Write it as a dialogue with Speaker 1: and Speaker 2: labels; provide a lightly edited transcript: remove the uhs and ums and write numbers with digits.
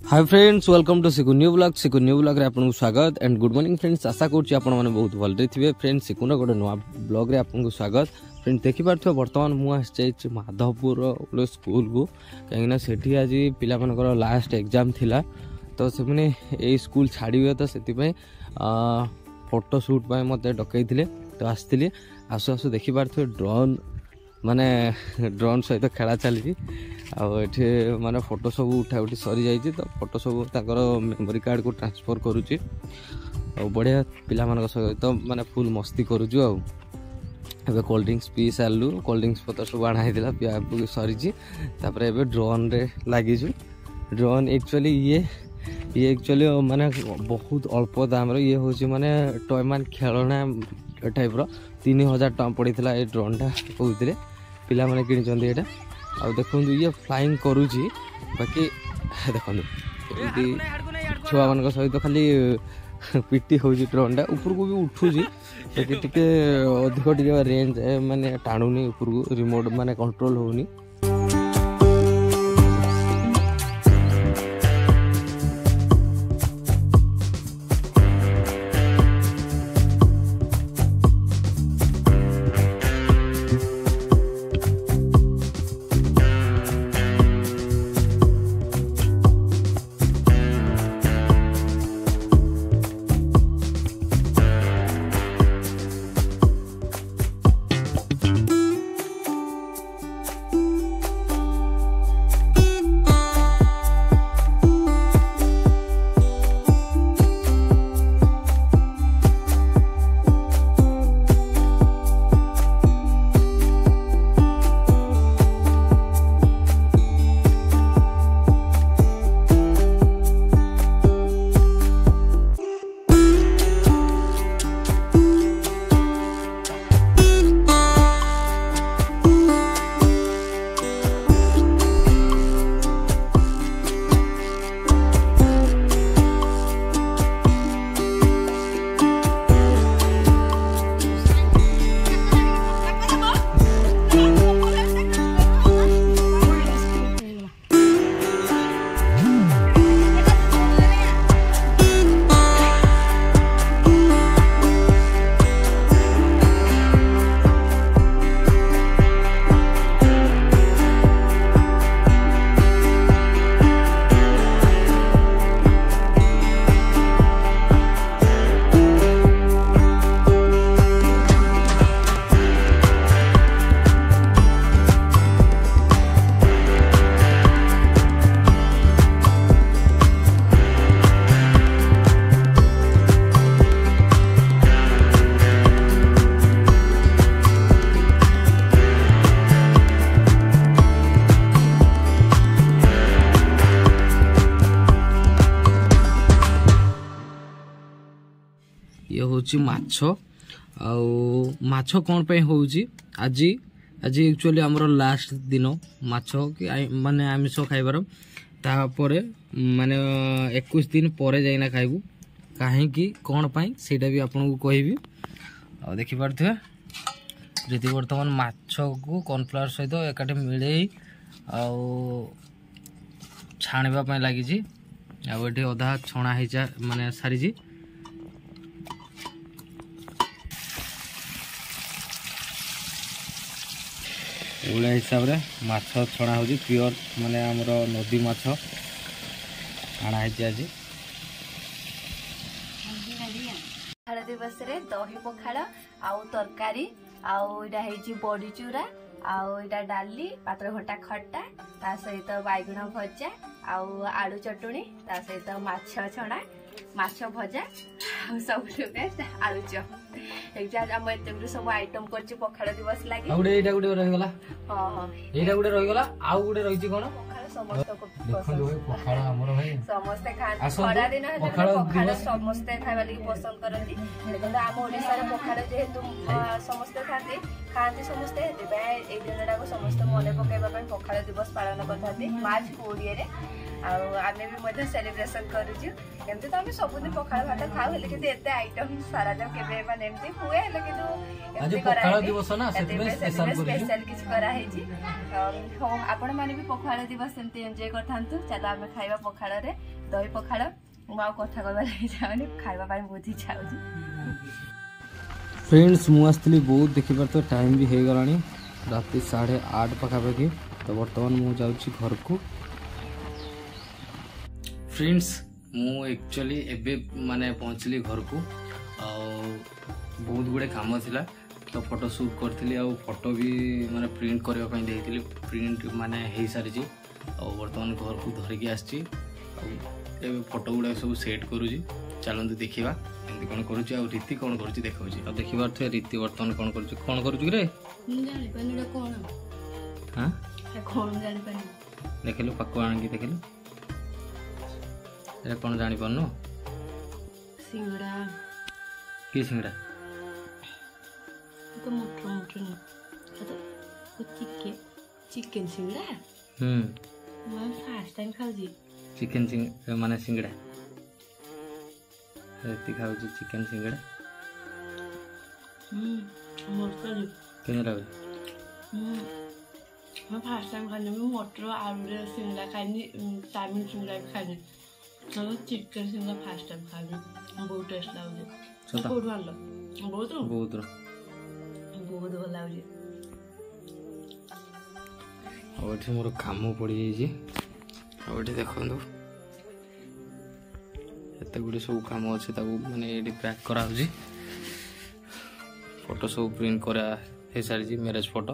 Speaker 1: Hi friends, welcome to सिकु new blog रे आपन स्वागत एंड गुड मॉर्निंग फ्रेंड्स। आशा करूँ आपण मैंने बहुत भलरे थे। फ्रेंड्स सिकुन गोटे नुआ ब्लॉग रे आपन स्वागत। फ्रेंड्स देखिपे बर्तमान मुझे माधवपुर गोटे स्कूल को कहीं से आज पिला मानकर लास्ट एग्जाम थिला तो से मैंने ये स्कूल छाड़िबे तो से फोटो शूट मत डकई तो आसती आसु आसु देखिपे ड्रोन माने ड्रोन सहित खेला चली माने फोटो सब उठा उठी सरी जाइए तो फोटो सब ताकर मेमोरी कार्ड को ट्रांसफर करुच्ची बढ़िया पिला मान सहित माने फुल मस्ती करुचु आबे कोल्ड ड्रिंक्स पी सारू कोल्ड ड्रिंक्स पतर सब आना है पिया सरी तापर ड्रोन रे लगिचु। ड्रोन एक्चुअली ये एक्चुअली माने बहुत अल्प दाम ये हूँ माने टॉय मान खेलना टाइप 3000 टଙ୍କା पड़ता ये ड्रोनटा कहते पिला माने किणी एटा आ देखो ये फ्लाइंग करुच्ची बाकी देखो छुआ मान सहित खाली पिटी हो ड्रोनटा ऊपर को भी उठुची टे अधिक टे रेंज माने टाणुनी ऊपर को रिमोट माने कंट्रोल होनी। ये हूँ माछ माछ कौन पे होउची आज आज एक्चुअली आमर लास्ट दिन माछ कि माने आमिष खाइबार तापर माने 21 दिन पर जाइना खाइबू कहीं कौन पाई सेटा भी आपन को कहबी आ देखि पारथि जति वर्तमान माछ को कॉर्नफ्लावर सहित एकाटे मिले आ छाणबा पई लागि छी आ एठी अधा छणा हिचा माने सारी छी। ओला हिसाब रे माछ छणा हो प्योर माने हमर नदी माछ आना है आज
Speaker 2: पखाड़ दिवस रे दही पखाड़ आउ तरकारी आउ इडा हेजी बड़ी चूरा आउ इडा डाली पात्र घटा खट्टा ता सहित बैगुण भजा आउ आलू चटुणी ता सहित माछ छणा माछ भजा सब बेस्ट आलू चप एग्जाम हम एते सब आइटम करछि पखाड़ दिवस लागि
Speaker 1: आउडे एटा गुडे रहि गला
Speaker 2: हां हां
Speaker 1: एटा गुडे रहि गला आउ गुडे रहिछि कोन
Speaker 2: समस्त को
Speaker 1: देखन जो पखाड़ हमर भाई
Speaker 2: समस्त खा खरा दिन है पखाड़ समस्त खाइबा लागि पसंद करନ୍ତି देखन हम ओडिसा रे पखाड़ जेहेतु समस्त खाती समस्त ए दिनटा को समस्त मने पकाइबा पखाड़ दिवस पालन करथाती मार्च 20 रे आमे भी मजा सेलिब्रेशन करूछु एमती तो आमे सबुदिन पखाळ भात खाऊ हेले कि एते आइटम सारा जब केबे माने एमती हुए हेले कि
Speaker 1: आज पखाळ दिवस ना सेतिबे स्पेशल करू
Speaker 2: स्पेशल किछ करा है जी हो आपण माने भी पखाळ दिवस एमती एन्जॉय करथांतु चलो आमे खाइबा पखाळ रे दही पखाळ मु आ कथा कहबा लागि जाउनी खाइबा पाई बहुत इच्छा होजी
Speaker 1: फ्रेंड्स मु आस्तली बहुत देखि पर तो टाइम भी हे गलानी रात 8:30 पाखापाखि तो बर्तमान मु जाउची घर को फ्रेंड्स मु एक्चुअली एबे माने पहुंचली घर को आ बहुत गुड़े काम थिला तो फोटो शूट करथिली आ फोटो भी माने प्रिंट करबा पई देइथिली प्रिंट माने हे सारी जी आ बर्तमान घर को धरि के आछी एबे फोटो गुडा सब सेट करूजी चलंतु देखिबा एंती कोन करूची आ रीति कोन करूची देखाउची आ देखिबार थे रीति बर्तमान कोन करूची कोन करूची रे
Speaker 2: जानि पनिडा कोन
Speaker 1: हां
Speaker 2: कोन जानि पनि
Speaker 1: देखिलु पक्को आनकी देखिलु ए कोन जानि पन्नो
Speaker 2: सिंगड़ा
Speaker 1: की सिंगड़ा
Speaker 2: तो मोटो मोटो न तो चिकन सिंगड़ा मैं फर्स्ट टाइम खाउजी
Speaker 1: चिकन माने सिंगड़ा एती खाउची चिकन सिंगड़ा
Speaker 2: मस्त
Speaker 1: केन लागे
Speaker 2: मैं फर्स्ट टाइम खाने में मटर आलू रे सिंगड़ा खानी चाउमीन सिंगड़ा भी खानी तो चिकन सिंगड़ा फर्स्ट टाइम खानी बहुत टेस्ट लागे
Speaker 1: सता
Speaker 2: बहुत ভাল बहुत
Speaker 1: बहुत
Speaker 2: बहुत ভাল लागे
Speaker 1: और मोर काम पड़ी जाइए और देखो एत गुड़े सब कम अच्छे माने ये पैक करा फोटो सब प्रिंट करा सारी मैरेज फोटो